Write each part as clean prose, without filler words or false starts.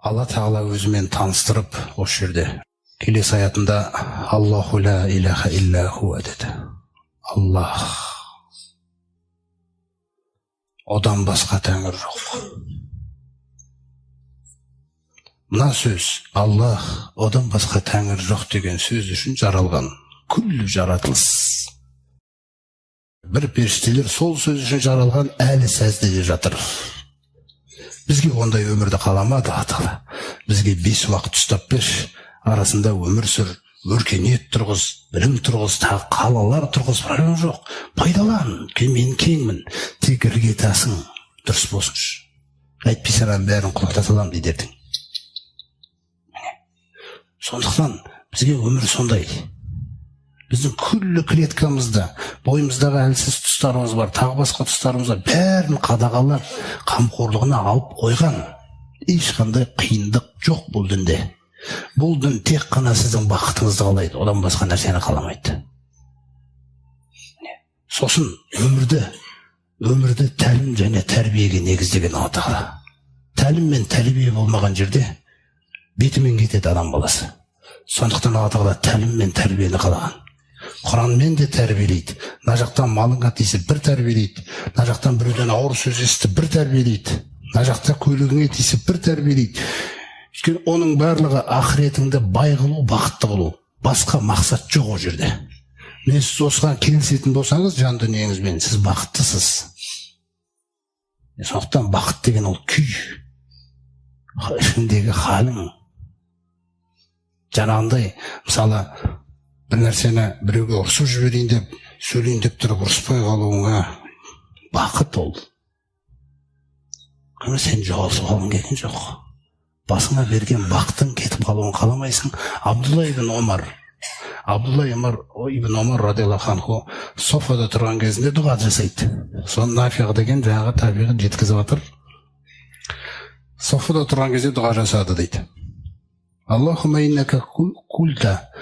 Алла Тағала өзімен таныстырып, осы жерде келесі аятында Аллаху ла илаха илля хуа деді. Аллах, одан басқа тәңір жоқ. Мына сөз, Аллах, одан басқа тәңір жоқ деген сөз үшін жаралған күллі жаратылыс. Бір періштелер сол сөз үшін жаралған әлі сәждеде жатыр. Бізге ондай өмірді қаламады Атала. Бізге 5 уақыт ұстап бер, арасында өмір сүр, өркениет тұрғыз, білім тұрғыз, тағы қалалар тұрғыз, проблема жоқ. Пайдалан, мен кеңмін, тек іргетасың дұрыс болсыншы. Әйтпесе мен бәрін құлата салам дейді ертең. Сондықтан бізге өмір сондай. Біздің күллі клеткамызда, бойымыздағы әлсіз тұстарымыз бар, тағы басқа тұстарымыз бар, бәрін қадағалап, қамқорлығына алып қойған. Ешқандай қиындық жоқ бұл дінде. Бұл дін тек қана сіздің бақытыңызды қалайды, одан басқа нәрсені қаламайды. Сосын өмірді тәлім және тәрбиеге негіздеген Алла Тағала. Тәлім мен тәрбие болмаған жерде бетімен кетеді адам баласы. Сондықтан Алла Тағала тәлім мен тәрбиені қалаған. Құранмен де тәрбиелейді. Мына жақтан малыңа тисе бір тәрбиелейді. Мына жақтан біреуден ауыр сөз естіп бір тәрбиелейді. Мына жақта көлігіңе тисе бір тәрбиелейді. Өйткені оның барлығы ақыретіңді бай қылу, бақытты қылу. Басқа мақсат жоқ о жерде. Мен сіз осыған келісетін болсаңыз, жан дүниеңізбен сіз бақыттысыз. Сондықтан бақыт деген ол күй. Ішіндегі халің. Жаңағындай, мысалы, бір нәрсені біреуге ұрсып жіберейін деп, сөйлейін деп тұрып ұрыспай қалуыңа бақыт ол. Қана сен жоғалсып қалғың келген жоқ. Басыңа берген бақытың кетіп қалуын қаламайсың. Абдулла ибн Омар радиаллаху анху софада тұрған кезінде дұға жасайды. Соны Нафиғ деген жаңағы табиғи жеткізіп жатыр. Софада тұрған кезде дұға жасады дейді. Аллахумма иннака культа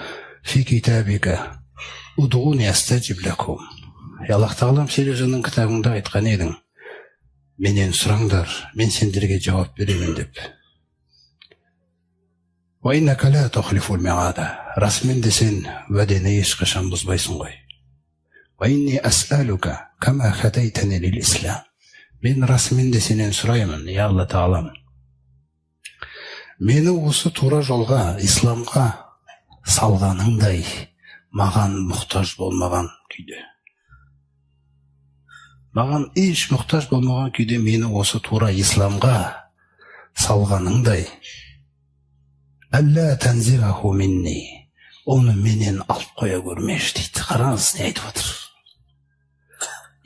фи китабика удуни астаджиб лакум. Аллах Тағалам, сен өзіңнің кітабыңда айтқан едің, менен сұраңдар, мен сендерге жауап беремін деп. Ва иннака ла тухлифул миада. Расымен де сен уәдені ешқашан бұзбайсың ғой. Ва инни ас'алука кама хадайтани лил ислам. Мен расымен де сенен сұраймын, я Алла Тағалам, мені осы тура жолға, исламға салғаныңдай, маған мұқтаж болмаған күйде. Маған еш мұқтаж болмаған күйде мені осы тура исламға салғаныңдай. Әллә тәнзираху минни. Оны менен алып қоя көрмеш дейді. Қараңыз, не айтып отыр.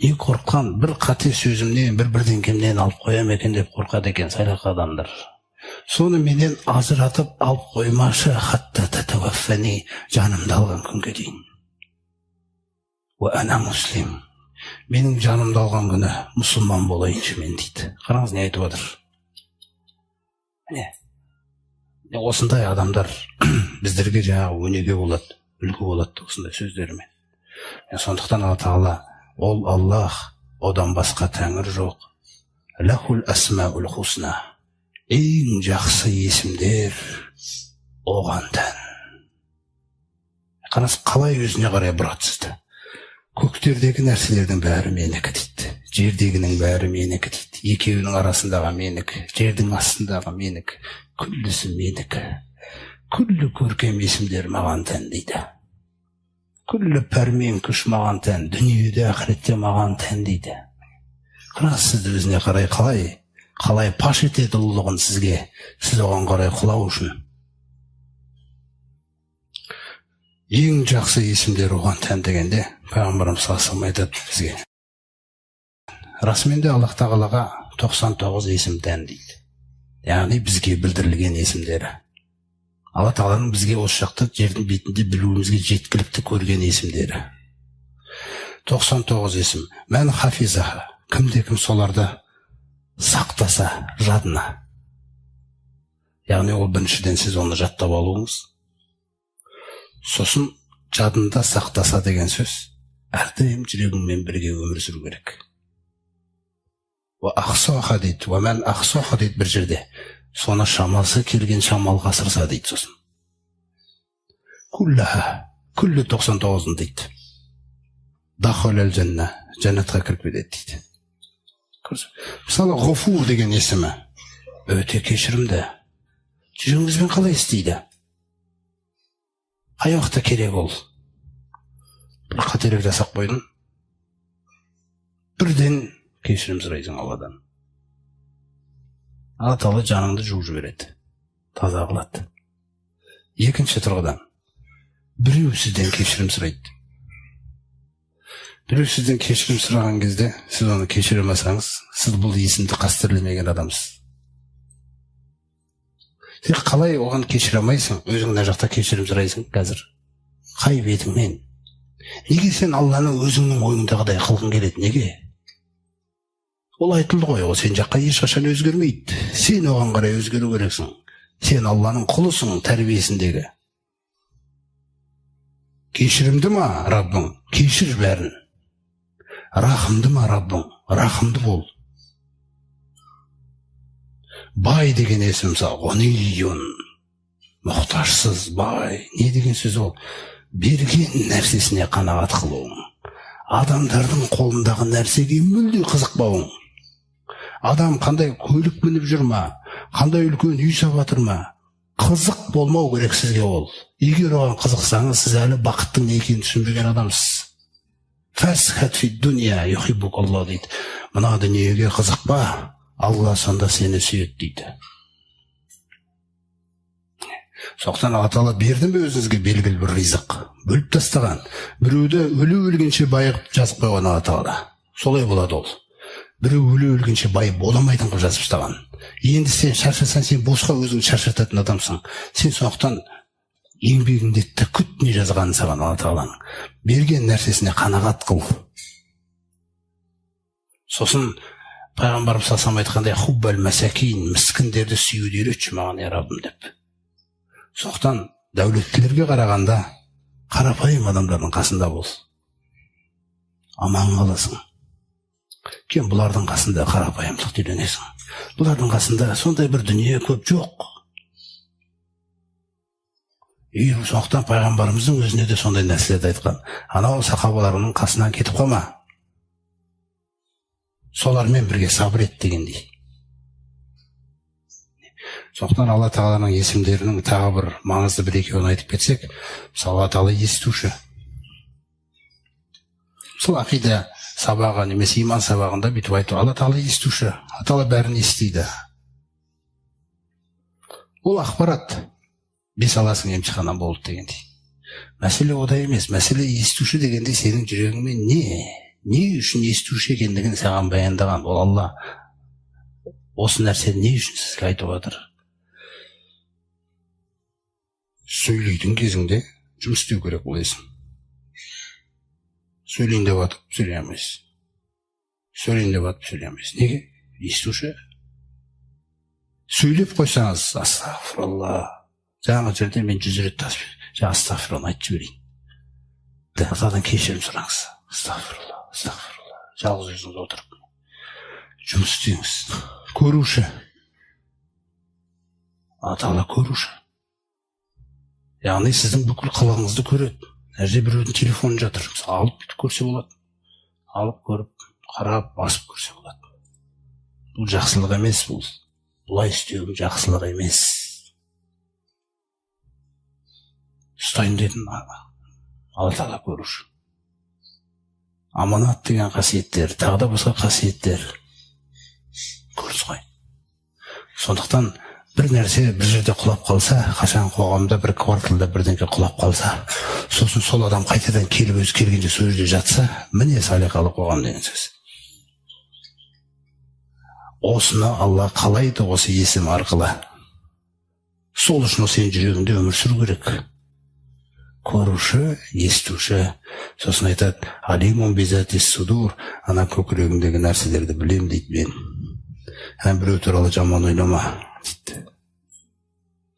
Не қорққан, бір қате сөзімнен, бірден кемнен алып қоям екен деп қорқады екен сайлақ адамдар. Соны менен ажыратып алып қоймашы, хатта татаваффани, жанымды алған күнге дейін. Ва ана муслим. Менің жанымды алған күні мұсылман болайыншы мен дейді. Қараңыз, не айтып отыр. Осындай адамдар біздерге жаңағы өнеге болады, үлгі болады осындай сөздерімен. Сондықтан Алла Тағала, ол Аллах, одан басқа тәңір жоқ. Лахул асмаул хусна. Ең жақсы есімдер оған тән. Қараңыз, қалай өзіне қарай бұрады сізді. Көктердегі нәрселердің бәрі менікі дейді. Жердегінің бәрі менікі дейді. Екеуінің арасындағы менікі, жердің астындағы менікі, күллісі менікі. Күллі көркем есімдер маған тән дейді. Күллі пәрмен күш маған тән, дүниеде ақыретте маған тән дейді. Қараңыз, сізді өзіне қарай қалай паш етеді ұлылығын сізге, сіз оған қарай құлау үшін. Ең жақсы есімдер оған тән дегенде, Пайғамбарымыз саллаллаху алейхи айтады бізге. Расымен де Аллах Тағалаға 99 есім тән дейді. Яғни бізге білдірілген есімдері. Алла Тағаланың бізге осы жақта жердің бетінде білуімізге жеткілікті көрген есімдері. 99 есім. Мән хафизаха. Кімде-кім соларды сақтаса жадына. Яғни ол біріншіден сіз оны жаттап алуыңыз. Сосын жадында сақтаса деген сөз, әрдайым жүрегіңмен бірге өмір сүру керек. Ва ақсоха дейді, ва мән ақсоха дейді бір жерде. соны шамасы келген шамалға асырса дейді. Сосын күллі 99-ын дейді. Дахалел жәнна, жәннатқа кіріп кетеді дейді. Мысалы ғұфур деген есімі өте кешірімді. Жүрегіңізбен қалай істейді? Қай уақытта керек ол? Бір қателік жасап қойдың, бірден кешірім сұрайсың Алладан. Алла Тағала жаныңды жуып жібереді, таза қылады. Екінші тұрғыдан, біреу сізден кешірім сұрайды. Біреу сізден кешірім сұраған кезде, сіз оны кешіре алмасаңыз, сіз бұл есімді қастерлемеген адамсыз. Сен қалай оған кешіре алмайсың, өзің мына жақта кешірім сұрайсың қазір? Қай бетіңмен? Неге сен Алланы өзіңнің ойыңдағыдай қылғың келеді? Неге? Ол айтылды ғой, ол сен жаққа ешқашан өзгермейді. Сен оған қарай өзгеру керексің. Сен Алланың құлысың тәрбиесіндегі. Кешірімді ма Раббың? Кешір бәрін. Рахымды ма Раббың? Рахымды бол. Бай деген есім ғанийюн, мұқтажсыз бай. Не деген сөз ол? Берген нәрсесіне қанағат қылуың. Адамдардың қолындағы нәрсеге мүлде қызықпауың. Адам қандай көлік мініп жүр ма, қандай үлкен үй сабатыр ма, қызық болмау керек сізге ол. Егер оған қызықсаңыз, сіз әлі бақыттың не екенін түсінбеген адамсыз. Фасхат фи дуния юхиббук Алла дейді. Мына дүниеге қызықпа, Алла сонда сені сүйеді дейді. Соқтан Алла Тағала берді ме өзіңізге белгілі бір ризық? Бөліп тастаған. Біреуді өле-өлгенше бай қылып жазып қойған Алла Тағала. Солай болады ол. Біреу өле-өлгенше бай боламайтын қылып жазып тастаған. Енді сен шаршасаң, сен босқа өзіңді шаршататын адамсың. Сен соқтан еңбегіңде күт не жазғанын саған Алла Тағаланың. Берген нәрсесіне қанағат қыл. Сосын пайғамбарымыз саллаллаху алейхи айтқандай, хуббал масакин, міскіндерді сүюді үйретші маған я Раббым деп. Соқтан дәулеттілерге қарағанда қарапайым адамдардың қасында бол. Аман қаласың. Кен бұлардың қасында қарапайымдықты үйренесің. Бұлардың қасында сондай бір дүние көп жоқ. Соқтан пайғамбарымыздың өзіне де сондай нәрселерді айтқан. Анау сахабаларының қасынан кетіп қалма. Солармен бірге сабыр ет дегендей. Соқтан Алла Тағаланың есімдерінің тағы бір маңызды бір екеуін айтып кетсек, Алла Тағала естуші. Сол ақида сабағы немесе иман сабағында бүйтіп айту, Алла Тағала естуші, Алла Тағала бәрін естиді. Ол ақпарат, бес аласың емтиханнан болды дегендей. Мәселе ода емес, мәселе естуші дегенде сенің жүрегіңмен не үшін естуші екендігін саған баяндаған. Ол Алла осы нәрсені не үшін сізге айтып отыр? Сөйлейтін кезіңде жұмыс істеу керек боласың. Сөйлейін деп атып сөйлей алмайсың. Сөйлейін деп атып сөйлей алмайсың. Неге? Естуші. Сөйлеп қойсаңыз, астағфиралла. Жаңа жерде мен 100 рет астағфиралла айтып жіберейін. Алладан кешірім сұраңыз. Астағфиралла. Жалғыз өзіңіз отырып. Жұмыс істеңіз. Көруші. Алла Тағала көруші. Яғни сіздің бүкіл қылығыңызды көреді. Әрде біреудің телефоны жатыр. Алып бүйтіп көрсе болады. Алып көріп, қарап, басып көрсе болады. Бұл жақсылық емес бұл. Бұлай істеуің жақсылық емес. Ұстайын дедің, Алла Тағала көруші. Аманат деген қасиеттер, тағы да басқа қасиеттер көріс қой. Сондықтан бір нәрсе бір жерде құлап қалса, қашан қоғамда бір кварталда бірдеңке құлап қалса, сосын сол адам қайтадан келіп өзі келгенде сол жерде жатса, міне салиқалы қоғам деген сөз. Осыны Алла қалайды осы есім арқылы. Сол үшін сенің жүрегіңде өмір сүру керек. Көруші, естуші. Сосын айтады, алимун бизати судур, ана көкірегіңдегі нәрселерді білем дейді мен. Біреу туралы жаман ойлама дейді.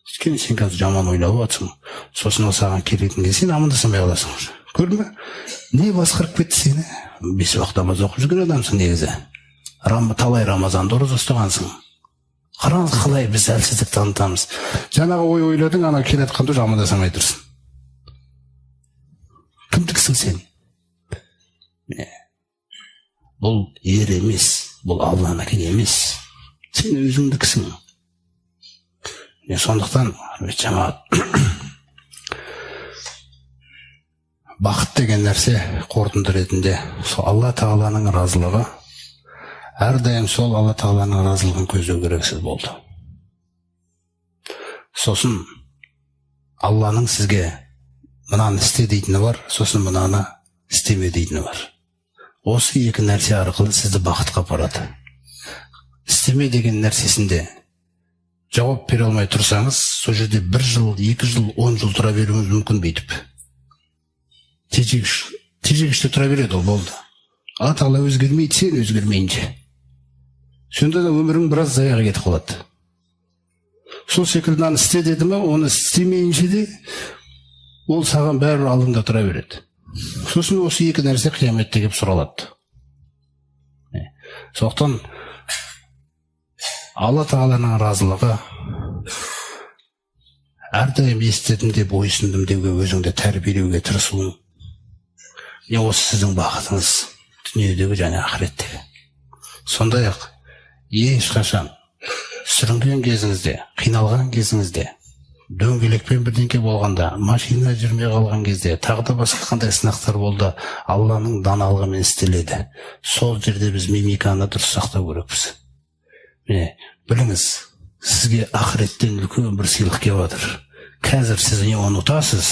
Өйткені сен қазір жаман ойлап отырсың. Сосын ол саған келетін кезде сен амандасамай қаласың. Көрдің бе? Не басқарып кетті сені? 5 уақыт намаз оқып жүрген адамсың негізі. Талай Рамазанды ораза ұстағансың. Қараңыз қалай біз әлсіздік танытамыз. Жаңағы ой ойладың, ана келатқанда жамандасаң айтырсың. Кімдіксің сен? Бұл ер емес, бұл Алланыкі емес. Сен өзіңдіксің. Сондықтан жамағат бақыт деген нәрсе қорытынды ретінде сол Алла Тағаланың разылығы, әрдайым сол Алла Тағаланың разылығын көздеу керексіз болды. Сосын Алланың сізге мынаны істе дейтіні бар, сосын мынаны істеме дейтіні бар. Осы екі нәрсе арқылы сізді бақытқа апарады. Істеме деген нәрсесінде жауап бере алмай тұрсаңыз, сол жерде 1 жыл, 2 жыл, 10 жыл тұра беруіңіз мүмкін бейтіп. Тежегіште тұра береді, ол болды. Алла Тағала өзгермейді, сен өзгермейінше. Сонда да өмірің біраз заяға кетіп қалады. Сол секілді мынаны істе деді ме, оны істемейінше де ол саған бәрі алдыңда тұра береді. Сосын осы екі нәрсе қияметте келіп сұралады. Сондықтан Алла Тағаланың разылығы, әрдайым естідім деп, ойсындым деуге, өзіңді тәрбиелеуге тырысуың, осы сіздің бақытыңыз дүниедегі және ақыреттегі. Сондай-ақ ешқашан сүрінген кезіңізде, қиналған кезіңізде, дөңгелекпен бірдеңке болғанда, машина жүрмей қалған кезде, тағы да басқа қандай сынақтар болды, Алланың даналығымен істеледі. Сол жерде біз мимиканы дұрыс сақтау керекпіз. Біліңіз, сізге ақыреттен үлкен бір сыйлық келіп жатыр. Қазір сіз не ұмытасыз,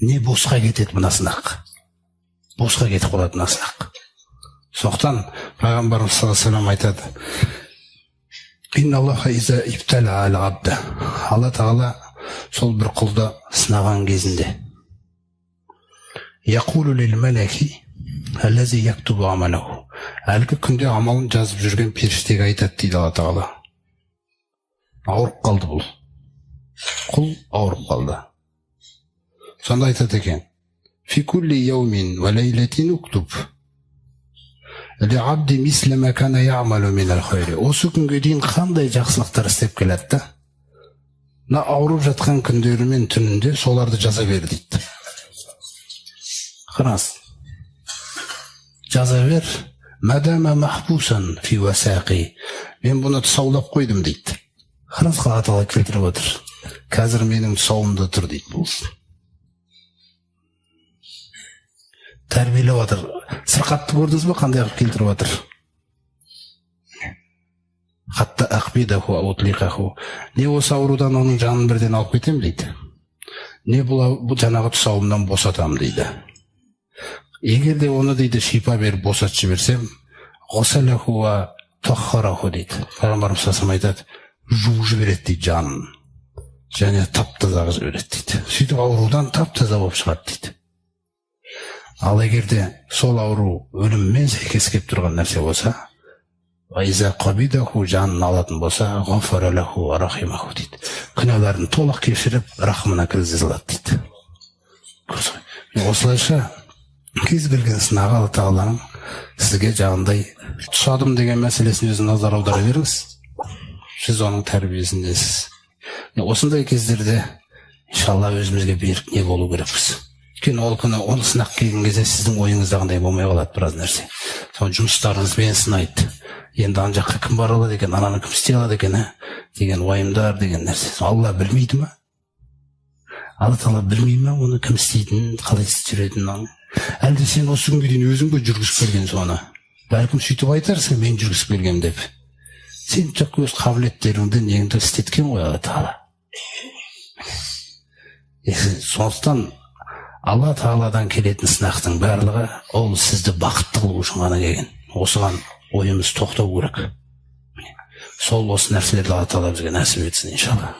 не босқа кетеді мына сынақ. Босқа кетіп қалады мына сынақ. Сондықтан пайғамбарымыз саллаллаху алейхи ва саллям айтады: «Инналлаха иза ибтала ал-абда». Алла Тағала сол бір құлды сынаған кезінде яқулу лил малаки аллази яктубу амалаху. Әлгі күнде амалын жазып жүрген періштеге айтады дейді Алла Тағала. Ауырып қалды бұл. Құл ауырып қалды. Сонда айтады екен: «Фи кулли яумин ва лейлатин уктуб ли абди мисле ма кана яъмалу минал хайри». Осы күнге дейін қандай жақсылықтар істеп келеді да, мына ауырып жатқан күндері мен түнінде соларды жаза бер дейді. Қараңыз, жаза бер. Мадама махбусан фи васақи. Мен бұны тұсаулап қойдым дейді. Қараңыз, Алла Тағала келтіріп отыр. Қазір менің тұсауымда тұр дейді бұл. Тәрбиелеп отыр. Сырқатты көрдіңіз бе, қандай қылып келтіріп отыр? Хатта ақбидаху аутлиқаху. Не осы аурудан оның жанын бірден алып кетем дейді. Не бұл жаңағы тұсауымдан босатам дейді. Егер де оны дейді шипа беріп босатып жіберсем, ғосалаху ва таххараху дейді. Пайғамбарымыз саллаллаху алейхи ва саллям айтады, жуып жібереді дейді жанын. Және тап-таза қылып жібереді дейді. Сөйтіп аурудан тап-таза болып шығады дейді. Ал егер де сол ауру өліммен сәйкес келіп тұрған нәрсе болса, айза қабидаху, жанын алатын болса, ғафаралаху ва рахимаху дейді. Күнәларын толық кешіріп, рахымына кіргізе салады дейді. Осылайша кез келген сынағы Алла Тағаланың сізге жаңағындай тұсадым деген мәселесін өзін назар аудара беріңіз. Сіз оның тәрбиесіндесіз. Осындай кездерде иншалла өзімізге берік не болу керекпіз. Өйткені ол күні оны сынақ келген кезде сіздің ойыңыздағындай болмай қалады біраз нәрсе. Соны жұмыстарыңызбен сынайды. Енді ана жаққа кім бара алады екен, ананы кім істей алады екен, деген уайымдар деген нәрсе. Алла білмейді ме? Алла Тағала білмей ме оны кім істейтінін, қалай істеп жүретінін? Әлде сен осы күнге дейін өзің бе жүргізіп келген соны? Бәлкім сөйтіп айтарсың, мен жүргізіп келгем деп. Сен тек өз қабілеттеріңді неңді істеткен ғой Алла Тағала. Сондықтан Алла Тағаладан келетін сынақтың барлығы ол сізді бақытты қылу үшін ғана келген. Осыған ойымыз тоқтау керек. Сол осы нәрселерді Алла Тағала бізге нәсіп етсін иншалла.